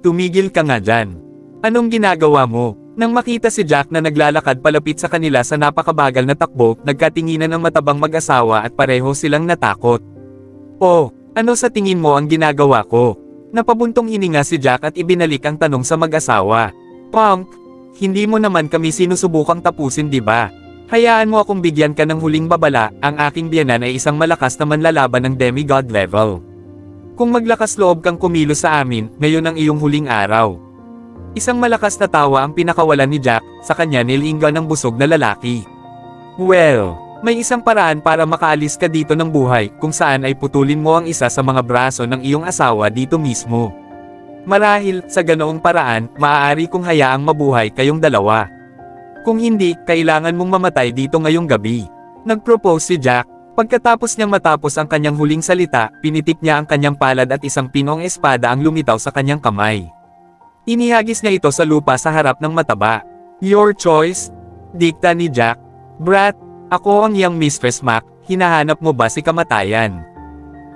tumigil ka nga dyan. Anong ginagawa mo? Nang makita si Jack na naglalakad palapit sa kanila sa napakabagal na takbo, nagkatinginan ang matabang mag-asawa at pareho silang natakot. Oh, ano sa tingin mo ang ginagawa ko? Napabuntong hininga si Jack at ibinalik ang tanong sa mag-asawa. Punk, hindi mo naman kami sinusubukang tapusin di ba? Hayaan mo akong bigyan ka ng huling babala, ang aking biyanan ay isang malakas na manlalaban ng demigod level. Kung maglakas loob kang kumilos sa amin, ngayon ang iyong huling araw. Isang malakas na tawa ang pinakawalan ni Jack, sa kanya nilinggan ng busog na lalaki. Well, may isang paraan para makaalis ka dito ng buhay, kung saan ay putulin mo ang isa sa mga braso ng iyong asawa dito mismo. Marahil, sa ganoong paraan, maaari kong hayaang mabuhay kayong dalawa. Kung hindi, kailangan mong mamatay dito ngayong gabi. Nag-propose si Jack. Pagkatapos niyang matapos ang kanyang huling salita, pinitik niya ang kanyang palad at isang pinong espada ang lumitaw sa kanyang kamay. Inihagis niya ito sa lupa sa harap ng mataba. Your choice? Dikta ni Jack. Brat, ako ang young Mistress Mac, hinahanap mo ba si kamatayan?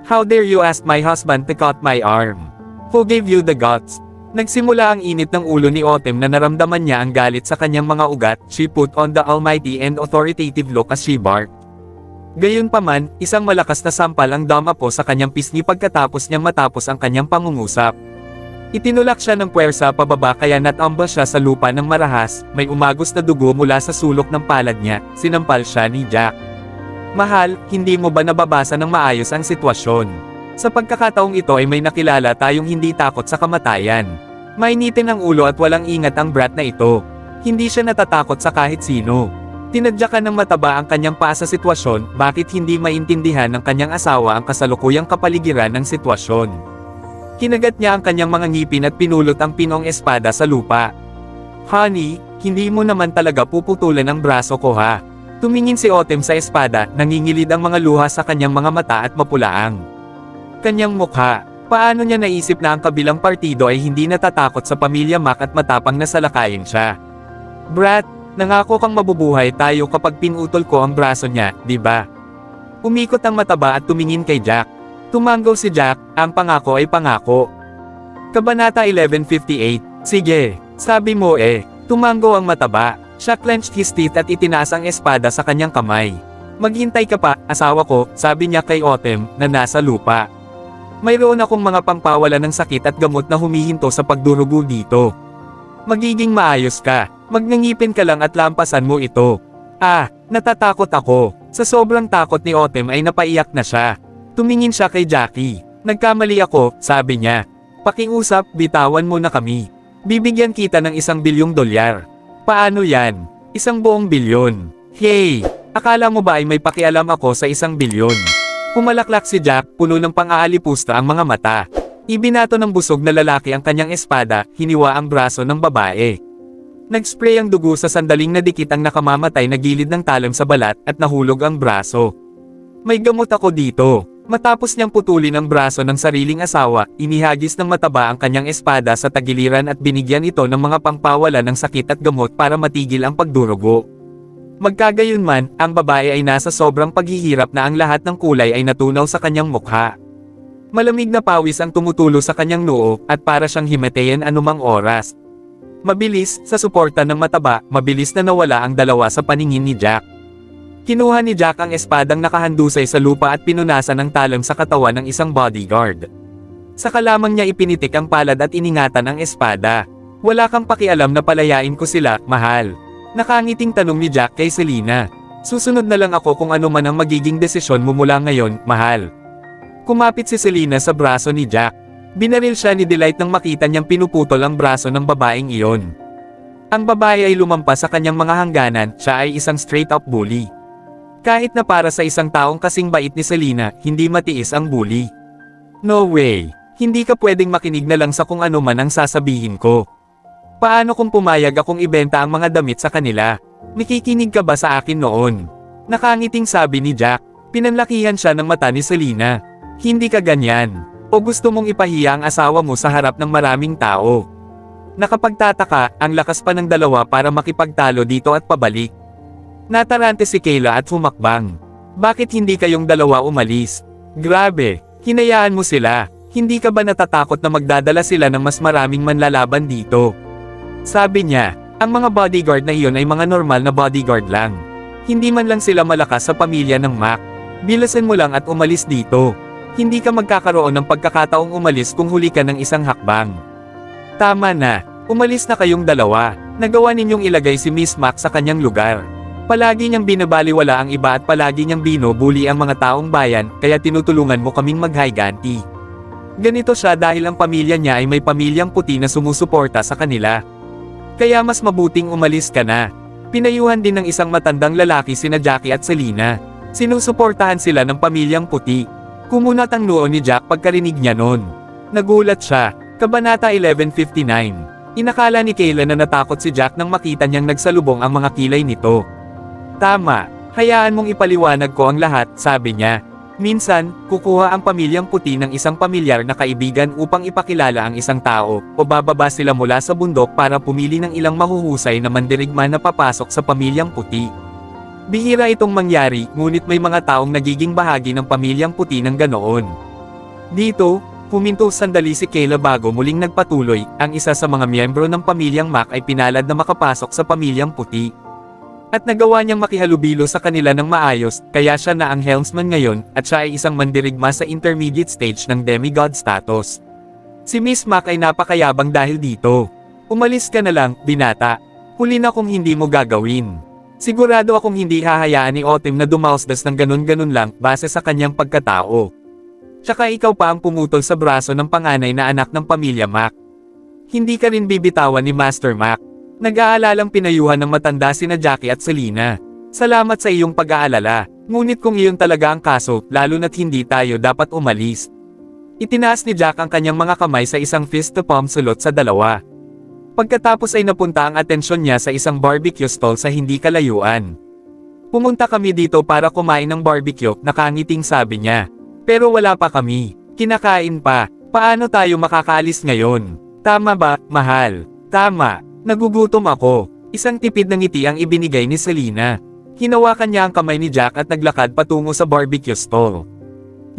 How dare you ask my husband to cut my arm? Who gave you the guts? Nagsimula ang init ng ulo ni Autumn na naramdaman niya ang galit sa kanyang mga ugat. She put on the almighty and authoritative look as she barked. Gayunpaman, isang malakas na sampal ang dumapo sa kanyang pisngi pagkatapos niyang matapos ang kanyang pangungusap. Itinulak siya ng puwersa pababa kaya natamba siya sa lupa ng marahas, may umagos na dugo mula sa sulok ng palad niya, sinampal siya ni Jack. Mahal, hindi mo ba nababasa ng maayos ang sitwasyon? Sa pagkakataong ito ay may nakilala tayong hindi takot sa kamatayan. Mainitin ang ulo at walang ingat ang brat na ito. Hindi siya natatakot sa kahit sino. Tinadyakan ng mataba ang kanyang paa sa sitwasyon, bakit hindi maintindihan ng kanyang asawa ang kasalukuyang kapaligiran ng sitwasyon. Kinagat niya ang kanyang mga ngipin at pinulot ang pinong espada sa lupa. Honey, hindi mo naman talaga puputulan ang braso ko ha. Tumingin si Autumn sa espada, nangingilid ang mga luha sa kanyang mga mata at mapulaang kanyang mukha. Paano niya naisip na ang kabilang partido ay hindi natatakot sa pamilya Mac at matapang na salakayin siya? Brat, nangako kang mabubuhay tayo kapag pinutol ko ang braso niya, di ba? Umikot ang mataba at tumingin kay Jack. Tumanggaw si Jack, ang pangako ay pangako. Kabanata 1158, sige, sabi mo tumanggaw ang mataba. Siya clenched his teeth at itinaas ang espada sa kanyang kamay. Maghintay ka pa, asawa ko, sabi niya kay Autumn, na nasa lupa. Mayroon akong mga pangpawala ng sakit at gamot na humihinto sa pagdurugo dito. Magiging maayos ka, magnangipin ka lang at lampasan mo ito. Natatakot ako. Sa sobrang takot ni Autumn ay napaiyak na siya. Tumingin siya kay Jackie. Nagkamali ako, sabi niya. Pakiusap, bitawan mo na kami. Bibigyan kita ng $1 bilyong. Paano yan? $1 buong bilyon. Hey! Akala mo ba ay may pakialam ako sa 1 bilyon? Pumalaklak si Jack, puno ng pang-aalipusta ang mga mata. Ibinato ng busog na lalaki ang kanyang espada, hiniwa ang braso ng babae. Nag-spray ang dugo sa sandaling nadikit ang nakamamatay na gilid ng talam sa balat at nahulog ang braso. May gamot ako dito. Matapos niyang putulin ang braso ng sariling asawa, inihagis ng mataba ang kanyang espada sa tagiliran at binigyan ito ng mga pangpawala ng sakit at gamot para matigil ang pagdurugo. Magkagayunman, ang babae ay nasa sobrang paghihirap na ang lahat ng kulay ay natunaw sa kanyang mukha. Malamig na pawis ang tumutulo sa kanyang noo, at para siyang himatayan anumang oras. Mabilis, sa suporta ng mataba, mabilis na nawala ang dalawa sa paningin ni Jack. Kinuha ni Jack ang espadang nakahandusay sa lupa at pinunasan ng talam sa katawan ng isang bodyguard. Saka lamang niya ipinitik ang palad at iningatan ang espada. Wala kang pakialam na palayain ko sila, mahal. Nakangiting tanong ni Jack kay Selena. Susunod na lang ako kung ano man ang magiging desisyon mo mula ngayon, mahal. Kumapit si Selena sa braso ni Jack. Binaril siya ni Delight nang makita niyang pinuputol ang braso ng babaeng iyon. Ang babae ay lumampas sa kanyang mga hangganan, siya ay isang straight-up bully. Kahit na para sa isang taong kasing bait ni Selena, hindi matiis ang bully. No way, hindi ka pwedeng makinig na lang sa kung ano man ang sasabihin ko. Paano kung pumayag akong ibenta ang mga damit sa kanila? Nakikinig ka ba sa akin noon? Nakangiting sabi ni Jack. Pinanlakihan siya ng mata ni Selena. Hindi ka ganyan. O gusto mong ipahiya ang asawa mo sa harap ng maraming tao? Nakapagtataka, ang lakas pa ng dalawa para makipagtalo dito at pabalik. Natarante si Kayla at humakbang. Bakit hindi kayong dalawa umalis? Grabe, hinayaan mo sila. Hindi ka ba natatakot na magdadala sila ng mas maraming manlalaban dito? Sabi niya, ang mga bodyguard na iyon ay mga normal na bodyguard lang. Hindi man lang sila malakas sa pamilya ng Mac. Bilasan mo lang at umalis dito. Hindi ka magkakaroon ng pagkakataong umalis kung huli ka ng isang hakbang. Tama na, umalis na kayong dalawa. Nagawa ninyong ilagay si Miss Mac sa kanyang lugar. Palagi niyang binabaliwala ang iba at palagi niyang binubuli ang mga taong bayan, kaya tinutulungan mo kaming maghiganti. Ganito siya dahil ang pamilya niya ay may pamilyang puti na sumusuporta sa kanila. Kaya mas mabuting umalis ka na. Pinayuhan din ng isang matandang lalaki sina Jackie at Selena. Sinusuportahan sila ng pamilyang puti. Kumunat ang noo ni Jack pagkarinig niya noon. Nagulat siya. Kabanata 1159. Inakala ni Kayla na natakot si Jack nang makita niyang nagsalubong ang mga kilay nito. Tama, hayaan mong ipaliwanag ko ang lahat, sabi niya. Minsan, kukuha ang pamilyang puti ng isang pamilyar na kaibigan upang ipakilala ang isang tao, o bababa sila mula sa bundok para pumili ng ilang mahuhusay na mandirigma na papasok sa pamilyang puti. Bihira itong mangyari, ngunit may mga taong nagiging bahagi ng pamilyang puti ng ganoon. Dito, huminto sandali si Kayla bago muling nagpatuloy, ang isa sa mga miyembro ng pamilyang Mac ay pinalad na makapasok sa pamilyang puti. At nagawa niyang makihalubilo sa kanila ng maayos, kaya siya na ang helmsman ngayon, at siya ay isang mandirigma sa intermediate stage ng demigod status. Si Miss Mac ay napakayabang dahil dito. Umalis ka na lang, binata. Huli na kung hindi mo gagawin. Sigurado akong hindi hahayaan ni Autumn na dumausdas ng ganun-ganun lang, base sa kanyang pagkatao. Tsaka ikaw pa ang pumutol sa braso ng panganay na anak ng pamilya Mac. Hindi ka rin bibitawan ni Master Mac. Nag-aalalang pinayuhan ng matanda sina Jackie at Selena. Salamat sa iyong pag-aalala, ngunit kung iyon talaga ang kaso, lalo na't hindi tayo dapat umalis. Itinaas ni Jack ang kanyang mga kamay sa isang fist-to-palm sulot sa dalawa. Pagkatapos ay napunta ang atensyon niya sa isang barbecue stall sa hindi kalayuan. Pumunta kami dito para kumain ng barbecue, nakangiting sabi niya. Pero wala pa kami. Kinakain pa. Paano tayo makakaalis ngayon? Tama ba, mahal? Tama. Nagugutom ako. Isang tipid ng ngiti ang ibinigay ni Selena. Hinawakan niya ang kamay ni Jack at naglakad patungo sa barbecue stall.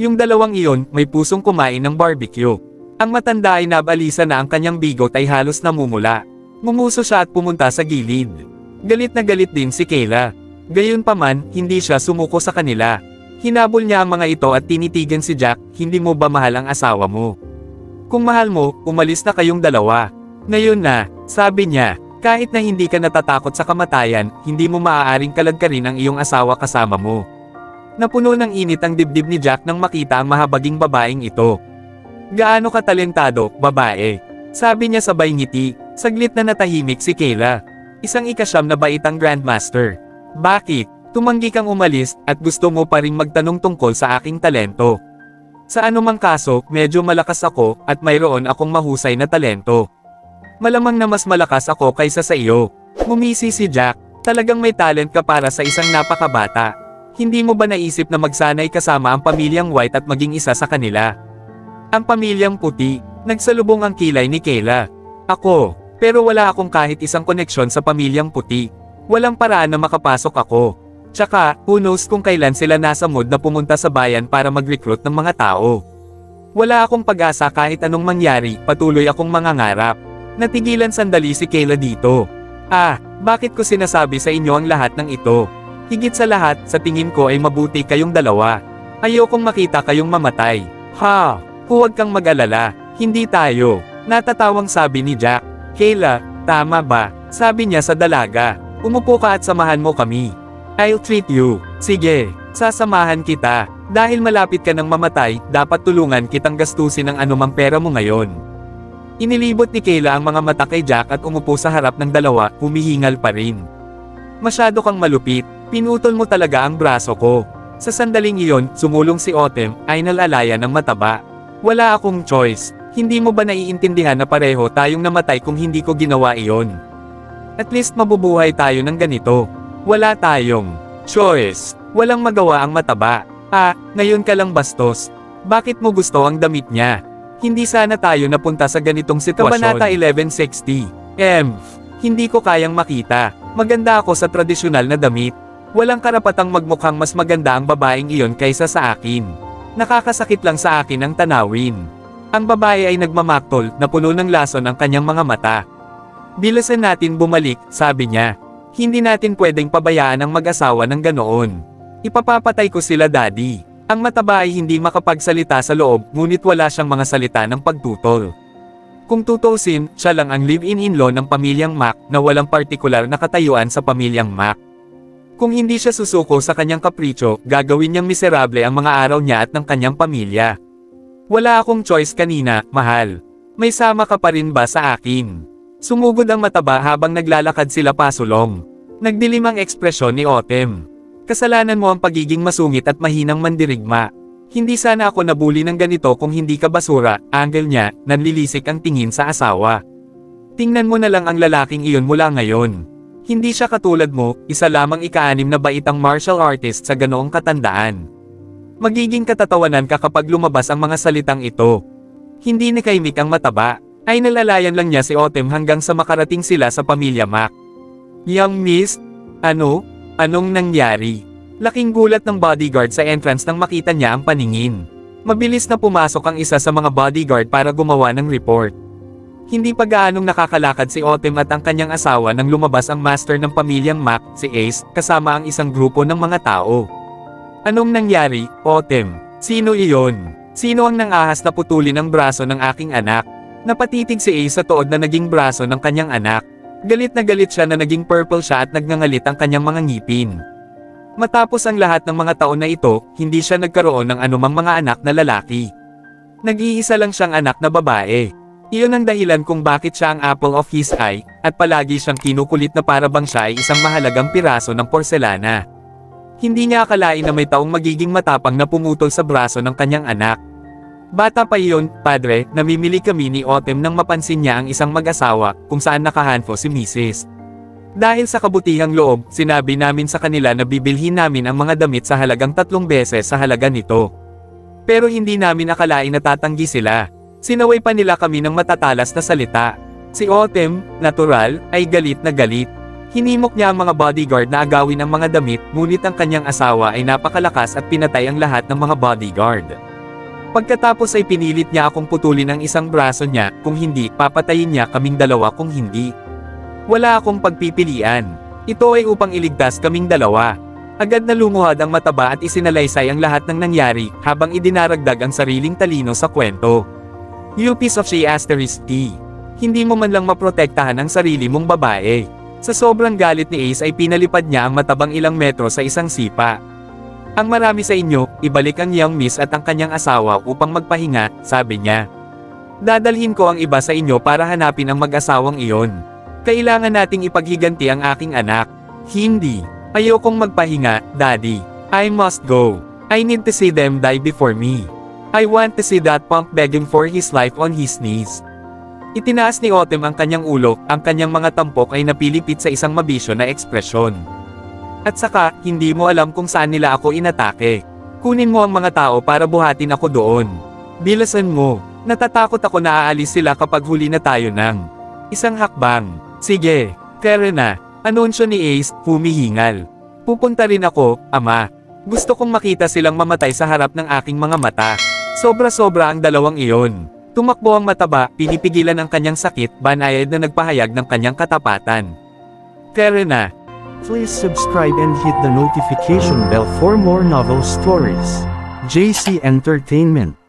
Yung dalawang iyon, may pusong kumain ng barbecue. Ang matanda ay nabalisa na ang kanyang bigot ay halos namumula. Ngumuso siya at pumunta sa gilid. Galit na galit din si Kayla. Gayunpaman, hindi siya sumuko sa kanila. Hinabol niya ang mga ito at tinitigan si Jack, hindi mo ba mahal ang asawa mo? Kung mahal mo, umalis na kayong dalawa. Ngayon na, sabi niya, kahit na hindi ka natatakot sa kamatayan, hindi mo maaaring kaladkarin ang iyong asawa kasama mo. Napuno ng init ang dibdib ni Jack nang makita ang mahabaging babaeng ito. Gaano ka talentado, babae? Sabi niya sabay ngiti. Saglit na natahimik si Kayla. Isang ika-9 na baitang grandmaster. Bakit? Tumanggi kang umalis at gusto mo pa ring magtanong tungkol sa aking talento. Sa anumang kaso, medyo malakas ako at mayroon akong mahusay na talento. Malamang na mas malakas ako kaysa sa iyo. Ngumisi si Jack. Talagang may talent ka para sa isang napakabata. Hindi mo ba naisip na magsanay kasama ang pamilyang White at maging isa sa kanila? Ang pamilyang puti, nagsalubong ang kilay ni Kayla. Ako, pero wala akong kahit isang koneksyon sa pamilyang puti. Walang paraan na makapasok ako. Tsaka, who knows kung kailan sila nasa mood na pumunta sa bayan para mag-recruit ng mga tao. Wala akong pag-asa kahit anong mangyari, patuloy akong mangangarap. Natigilan sandali si Kayla dito. Bakit ko sinasabi sa inyo ang lahat ng ito? Higit sa lahat, sa tingin ko ay mabuti kayong dalawa. Ayokong makita kayong mamatay. Huwag kang mag-alala, hindi tayo. Natatawang sabi ni Jack. Kayla, tama ba? Sabi niya sa dalaga. Umupo ka at samahan mo kami. I'll treat you. Sige, sasamahan kita. Dahil malapit ka ng mamatay, dapat tulungan kitang gastusin ang anumang pera mo ngayon. Inilibot ni Kayla ang mga mata kay Jack at umupo sa harap ng dalawa, humihingal pa rin. Masyado kang malupit, pinutol mo talaga ang braso ko. Sa sandaling iyon, sumulong si Autumn, ay nalalaya ng mataba. Wala akong choice, hindi mo ba naiintindihan na pareho tayong namatay kung hindi ko ginawa iyon? At least mabubuhay tayo ng ganito. Wala tayong choice, walang magawa ang mataba. Ngayon ka lang bastos. Bakit mo gusto ang damit niya? Hindi sana tayo napunta sa ganitong sitwasyon. Kabanata 1160. Hindi ko kayang makita. Maganda ako sa tradisyonal na damit. Walang karapatang magmukhang mas maganda ang babaeng iyon kaysa sa akin. Nakakasakit lang sa akin ang tanawin. Ang babae ay nagmamaktol na puno ng lason ang kanyang mga mata. Bilisan natin bumalik, sabi niya. Hindi natin pwedeng pabayaan ang mag-asawa ng ganoon. Ipapapatay ko sila, Daddy. Ang mataba ay hindi makapagsalita sa loob, ngunit wala siyang mga salita ng pagtutol. Kung tutusin, siya lang ang live-in-in-law ng pamilyang Mac na walang partikular na katayuan sa pamilyang Mac. Kung hindi siya susuko sa kanyang kapritsyo, gagawin niyang miserable ang mga araw niya at ng kanyang pamilya. Wala akong choice kanina, mahal. May sama ka pa rin ba sa akin? Sumugod ang mataba habang naglalakad sila pasulong. Nagdilim ang ekspresyon ni Autumn. Kasalanan mo ang pagiging masungit at mahinang mandirigma. Hindi sana ako nabuli ng ganito kung hindi ka basura, angle niya, nanlilisik ang tingin sa asawa. Tingnan mo na lang ang lalaking iyon mula ngayon. Hindi siya katulad mo, isa lamang ika-6 na baitang martial artist sa ganoong katandaan. Magiging katatawanan ka kapag lumabas ang mga salitang ito. Hindi nakaimik ang mataba, ay nalalayan lang niya si Autumn hanggang sa makarating sila sa pamilya Mac. Young Miss? Anong nangyari? Laking gulat ng bodyguard sa entrance nang makita niya ang paningin. Mabilis na pumasok ang isa sa mga bodyguard para gumawa ng report. Hindi pa gaanong nakakalakad si Autumn at ang kanyang asawa nang lumabas ang master ng pamilyang Mac, si Ace, kasama ang isang grupo ng mga tao. Anong nangyari, Autumn? Sino iyon? Sino ang nangahas na putulin ang braso ng aking anak? Napatitig si Ace sa tuod na naging braso ng kanyang anak. Galit na galit siya na naging purple siya at nagngangalit ang kanyang mga ngipin. Matapos ang lahat ng mga taon na ito, hindi siya nagkaroon ng anumang mga anak na lalaki. Nag-iisa lang siyang anak na babae. Iyon ang dahilan kung bakit siya ang apple of his eye, at palagi siyang kinukulit na para bang siya ay isang mahalagang piraso ng porselana. Hindi niya akalain na may taong magiging matapang na pumutol sa braso ng kanyang anak. Bata pa iyon, padre, namimili kami ni Autumn nang mapansin niya ang isang mag-asawa, kung saan nakahanfo si Mrs. Dahil sa kabutihang loob, sinabi namin sa kanila na bibilhin namin ang mga damit sa halagang 3 beses sa halaga nito. Pero hindi namin akalain na tatanggi sila. Sinaway pa nila kami ng matatalas na salita. Si Autumn, natural, ay galit na galit. Hinimok niya ang mga bodyguard na agawin ang mga damit, ngunit ang kanyang asawa ay napakalakas at pinatay ang lahat ng mga bodyguard. Pagkatapos ay pinilit niya akong putulin ang isang braso niya, kung hindi, papatayin niya kaming dalawa kung hindi. Wala akong pagpipilian. Ito ay upang iligtas kaming dalawa. Agad na lumuhad ang mataba at isinalaysay ang lahat ng nangyari, habang idinaragdag ang sariling talino sa kwento. You piece of shit asterisk T. Hindi mo man lang maprotektahan ang sarili mong babae. Sa sobrang galit ni Ace ay pinalipad niya ang matabang ilang metro sa isang sipa. Ang marami sa inyo, ibalik ang young miss at ang kanyang asawa upang magpahinga, sabi niya. Dadalhin ko ang iba sa inyo para hanapin ang mag-asawang iyon. Kailangan nating ipaghiganti ang aking anak. Hindi. Ayokong magpahinga, Daddy. I must go. I need to see them die before me. I want to see that punk begging for his life on his knees. Itinaas ni Autumn ang kanyang ulo, ang kanyang mga tampok ay napilipit sa isang mabisyo na ekspresyon. At saka, hindi mo alam kung saan nila ako inatake. Kunin mo ang mga tao para buhatin ako doon. Bilasan mo. Natatakot ako na aalis sila kapag huli na tayo ng isang hakbang. Sige, kaya na. Anunsyo ni Ace, humihingal. Pupunta rin ako, Ama. Gusto kong makita silang mamatay sa harap ng aking mga mata. Sobra-sobra ang dalawang iyon. Tumakbo ang mataba, pinipigilan ang kanyang sakit, banayad na nagpahayag ng kanyang katapatan. Kaya na. Please subscribe and hit the notification bell for more novel stories. JC Entertainment.